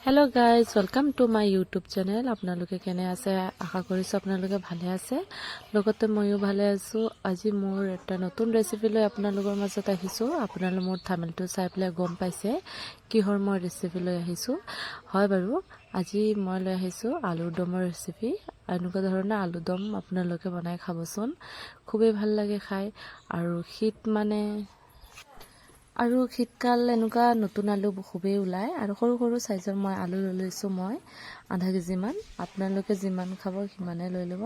Hello' guys, welcome to my YouTube channel. আপোনালোকে কেনে আছে? আশা কৰিছোঁ আপোনালোকে ভালে আছে, লগতে ময়ো ভালে আছোঁ। আজি মোৰ এটা নতুন ৰেচিপি লৈ আপোনালোকৰ মাজত আহিছোঁ। আপোনালোকে মোৰ থাম্বনেইলটো চাই পেলাই গম পাইছে কিহৰ মই ৰেচিপি লৈ আহিছোঁ। হয় বাৰু, আজি মই লৈ আহিছোঁ আলুৰ দমৰ ৰেচিপি। এনেকুৱা ধৰণৰ আলু দম আপোনালোকে বনাই খাবচোন, খুবেই ভাল লাগে খাই। আৰু শীতকাল এনেকুৱা নতুন আলু খুবেই ওলায়। আৰু সৰু সৰু চাইজৰ মই আলু লৈ লৈছোঁ, মই আধা কেজিমান। আপোনালোকে যিমান খাব সিমানে লৈ ল'ব।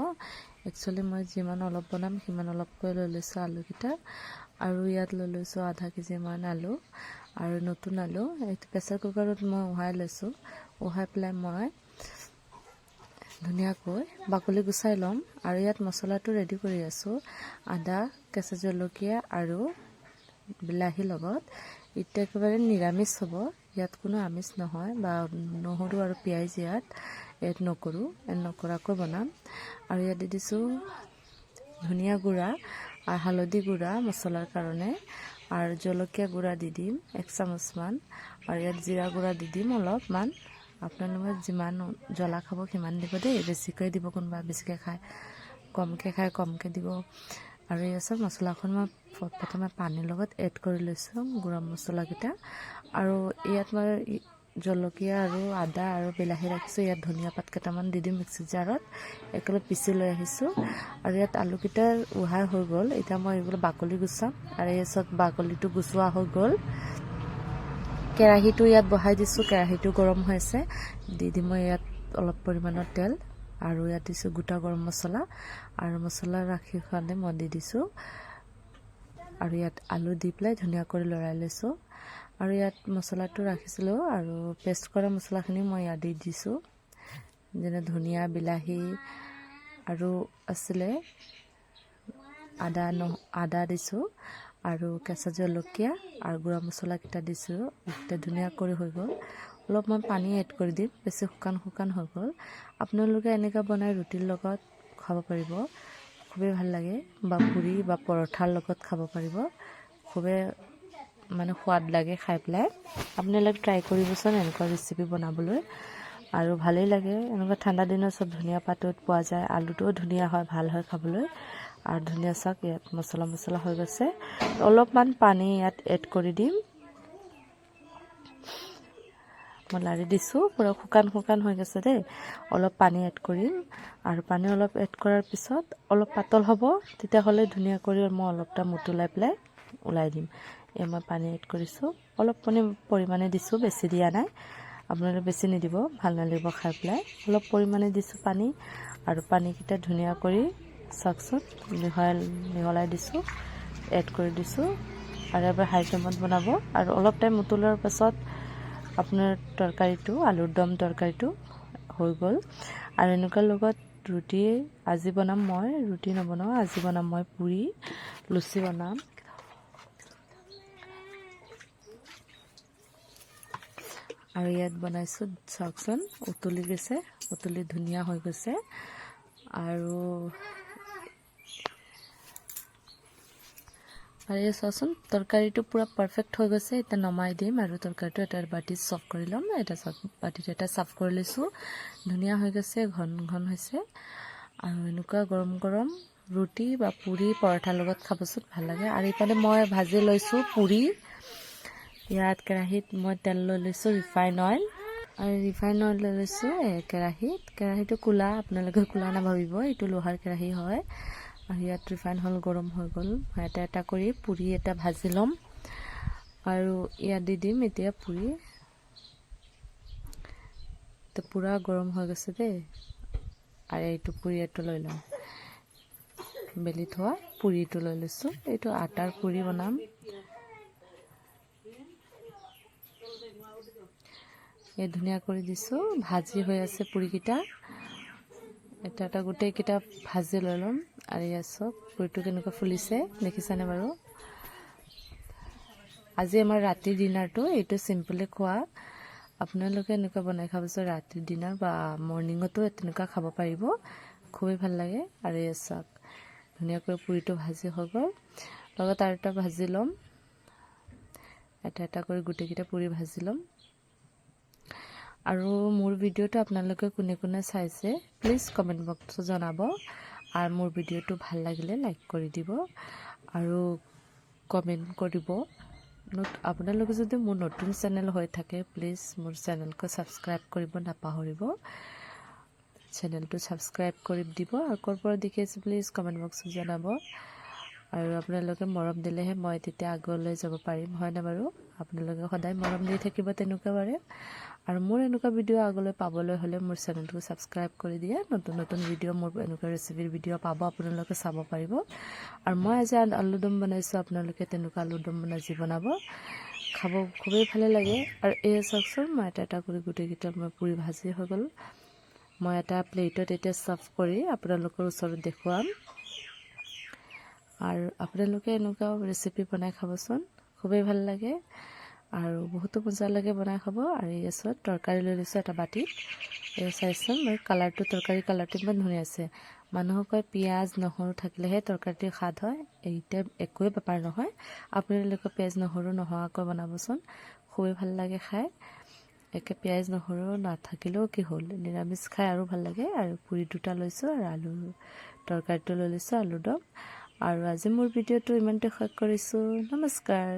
একচুৱেলি মই যিমান অলপ বনাম সিমান অলপকৈ লৈ লৈছোঁ আলুকেইটা। আৰু ইয়াত লৈ লৈছোঁ আধা কেজিমান আলু আৰু নতুন আলু। এইটো প্ৰেছাৰ কুকাৰত মই উহাই লৈছোঁ। উহাই পেলাই মই ধুনীয়াকৈ বাকলি গুচাই ল'ম। আৰু ইয়াত মছলাটো ৰেডি কৰি আছোঁ। আদা, কেঁচা জলকীয়া আৰু বিলাহীৰ লগত। এতিয়া একেবাৰে নিৰামিষ হ'ব, ইয়াত কোনো আমিষ নহয়, বা নহৰু আৰু পিঁয়াজ ইয়াত এড নকৰোঁ, এড নকৰাকৈ বনাম। আৰু ইয়াত দি দিছোঁ ধনিয়া গুড়া আৰু হালধি গুড়া মছলাৰ কাৰণে, আৰু জলকীয়া গুড়া দি দিম 1 চামুচমান। আৰু ইয়াত জিৰা গুড়া দি দিম অলপমান। আপোনালোকে যিমান জ্বলা খাব সিমান দিব দেই, বেছিকৈ দিব, কোনোবা বেছিকৈ খায়, কমকৈ খায় কমকৈ দিব। আৰু এই চব মছলাখন মই প্ৰথমে পানীৰ লগত এড কৰি লৈছোঁ, গৰম মছলাকেইটা। আৰু ইয়াত মই জলকীয়া আৰু আদা আৰু বিলাহী ৰাখিছোঁ। ইয়াত ধনিয়া পাত কেইটামান দি দিম মিক্সি জাৰত, একেলগে পিচি লৈ আহিছোঁ। আৰু ইয়াত আলুকেইটা উহাই হৈ গ'ল। এতিয়া মই এইবোৰ বাকলি গুচাম। আৰু এই চব বাকলিটো গুচোৱা হৈ গ'ল। কেৰাহীটো ইয়াত বহাই দিছোঁ, কেৰাহীটো গৰম হৈ আছে। দি দিম মই ইয়াত অলপ পৰিমাণৰ তেল, আৰু ইয়াত দিছোঁ গোটা গৰম মছলা আৰু মছলা ৰাখি কাৰণে মই দি দিছোঁ। আৰু ইয়াত আলু দি পেলাই ধুনীয়াকৈ লৰাই লৈছোঁ। আৰু ইয়াত মছলাটো ৰাখিছিলোঁ, আৰু পেষ্ট কৰা মছলাখিনি মই ইয়াত দি দিছোঁ, যেনে ধনিয়া, বিলাহী আৰু আছিলে আদা দিছোঁ, আৰু কেঁচা জলকীয়া আৰু গুড়া মছলাকেইটা দিছোঁ। এতিয়া ধুনীয়াকৈ হৈ গ'ল। অলপ মই পানী এড কৰি দিম, বেছি শুকান হৈ গ'ল। আপোনালোকে এনেকৈ বনাই ৰুটিৰ লগত খাব পাৰিব, খুবেই ভাল লাগে, বা পুৰি বা পৰঠাৰ লগত খাব পাৰিব। খুবেই সোৱাদ লাগে খাই পেলাই। আপোনালোকে ট্ৰাই কৰিবচোন এনেকুৱা ৰেচিপি বনাবলৈ, আৰু ভালেই লাগে। এনেকুৱা ঠাণ্ডা দিনত চব ধনিয়া পাতত পোৱা যায়। আলুটোও ধুনীয়া হয়, ভাল হয় খাবলৈ। আৰু ধুনীয়া চাওক, ইয়াত মছলা হৈ গৈছে। অলপমান পানী ইয়াত এড কৰি দিম। মই লাৰি দিছোঁ, পূৰা শুকান হৈ গৈছে দেই। অলপ পানী এড কৰিম, আৰু পানী অলপ এড কৰাৰ পিছত অলপ পাতল হ'ব, তেতিয়াহ'লে ধুনীয়া কৰি মই অলপটা উতলাই পেলাই ওলাই দিম। মই পানী এড কৰিছোঁ, অলপ পৰিমাণে দিছোঁ, বেছি দিয়া নাই। আপোনালোকে বেছি নিদিব, ভাল নালাগিব খাই পেলাই। অলপ পৰিমাণে দিছোঁ পানী, আৰু পানীকেইটা ধুনীয়া কৰি চাওকচোন মিহলাই দিছোঁ, এড কৰি দিছোঁ। আৰু এবাৰ হাই ফ্লেমত বনাব। আৰু অলপ টাইম উতলোৱাৰ পাছত আপোনাৰ তৰকাৰীটো, আলুৰ দম তৰকাৰীটো হৈ গ'ল। আৰু এনেকুৱা লগত ৰুটি আজি বনাম মই, ৰুটি নবনাওঁ, আজি বনাম মই পুৰি, লুচি বনাম। আৰু ইয়াত বনাইছোঁ চাওকচোন, উতলি গৈছে, উতলি ধুনীয়া হৈ গৈছে। আৰু এই চাওকচোন, তৰকাৰীটো পূৰা পাৰফেক্ট হৈ গৈছে। এতিয়া নমাই দিম, আৰু তৰকাৰীটো এটা বাতিত চাৰ্ভ কৰি ল'ম। বাতিত এটা চাৰ্ভ কৰি লৈছোঁ। ধুনীয়া হৈ গৈছে, ঘন হৈছে। আৰু এনেকুৱা গৰম গৰম ৰুটি বা পুৰি পৰঠাৰ লগত খাবচোন, ভাল লাগে। আৰু ইফালে মই ভাজি লৈছোঁ পুৰি। ইয়াত কেৰাহীত মই তেল লৈ লৈছোঁ, ৰিফাইন অইল। আৰু ৰিফাইন অইল লৈ লৈছোঁ কেৰাহীটো ক'লা, আপোনালোকে ক'লা নাভাবিব, এইটো লোহাৰ কেৰাহী হয়। আৰু ইয়াত ৰিফাইন অইল গৰম হৈ গ'ল। এটা এটা কৰি পুৰি এটা ভাজি ল'ম, আৰু ইয়াত দি দিম এতিয়া পুৰি। তো পূৰা গৰম হৈ গৈছে দেই। আৰু এইটো পুৰি এইটো লৈ ল'ম, বেলি থোৱা পুৰিটো লৈ লৈছোঁ। এইটো আটাৰ পুৰি বনাম। এই ধুনীয়া কৰি দিছোঁ, ভাজি হৈ আছে পুৰিকেইটা। এটা এটা গোটেইকেইটা ভাজি লৈ ল'ম। আৰু ইয়াত চব পুৰিটো কেনেকুৱা ফুলিছে দেখিছেনে বাৰু? আজি আমাৰ ৰাতিৰ ডিনাৰটো এইটো চিম্পলি খোৱা। আপোনালোকে এনেকুৱা বনাই খাবচোন, ৰাতিৰ ডিনাৰ বা মৰ্ণিঙতো তেনেকুৱা খাব পাৰিব, খুবেই ভাল লাগে। আৰু এই চাওক, ধুনীয়াকৈ পুৰিটো ভাজি হৈ গ'ল। লগত আৰু এটা ভাজি ল'ম, এটা এটা কৰি গোটেইকেইটা পুৰি ভাজি ল'ম। আৰু মোৰ ভিডিঅ'টো আপোনালোকে কোনে কোনে চাইছে প্লিজ কমেণ্ট বক্সত জনাব আৰু মোৰ ভিডিঅ'টো ভাল লাগিলে লাইক কৰি দিব আৰু কমেণ্ট কৰিব আপোনালোকে যদি মোৰ নতুন চেনেল হৈ থাকে প্লিজ মোৰ চেনেলটো ছাবস্ক্ৰাইব কৰিব নাপাহৰিব চেনেলটো ছাবস্ক্ৰাইব কৰি দিব আৰু ক'ৰ পৰা দেখি আছে প্লিজ কমেণ্ট বক্সত জনাব আৰু আপোনালোকে মৰম দিলেহে মই তেতিয়া আগলৈ যাব পাৰিম হয়নে বাৰু আপোনালোকে সদায় মৰম দি থাকিব তেনেকুৱা bare আৰু মোৰ এনেকুৱা ভিডিঅ' আগলৈ পাবলৈ হ'লে মোৰ চেনেলটো ছাবস্ক্ৰাইব কৰি দিয়ে নতুন নতুন ভিডিঅ' মোৰ এনেকুৱা ৰেচিপিৰ ভিডিঅ' পাব আপোনালোকে চাব পাৰিব আৰু মই আজি আলুদম বনাইছোঁ আপোনালোকে তেনেকুৱা আলুদম ভাজি বনাব খাব খুবেই ভালে লাগে আৰু এই চাওকচোন মই এটা কৰি গোটেইকেইটা মই পুৰি ভাজি হৈ গ'ল মই এটা প্লেটত এতিয়া সাৰ্ভ কৰি আপোনালোকৰ ওচৰত দেখুৱাম আৰু আপোনালোকে এনেকুৱা ৰেচিপি বনাই খাবচোন খুবেই ভাল লাগে আৰু বহুতো মজা লাগে বনাই খাব আৰু এই ওচৰত তৰকাৰী লৈ লৈছোঁ এটা বাটিত এই চাইচোন মোৰ কালাৰটো তৰকাৰী কালাৰটো ইমান ধুনীয়া আছে মানুহক কয় পিঁয়াজ নহৰু থাকিলেহে তৰকাৰীটো স্বাদ হয় এইটা একোৱে বেপাৰ নহয় আপোনালোকে পিঁয়াজ নহৰু নোহোৱাকৈ বনাবচোন খুবেই ভাল লাগে খাই একে পিঁয়াজ নহৰু নাথাকিলেও কি হ'ল নিৰামিষ খাই আৰু ভাল লাগে আৰু পুৰি দুটা লৈছোঁ আৰু আলু তৰকাৰীটো লৈ লৈছোঁ আলুদম আৰু আজি মোৰ ভিডিঅ'টো ইমানতে শেষ কৰিছোঁ নমস্কাৰ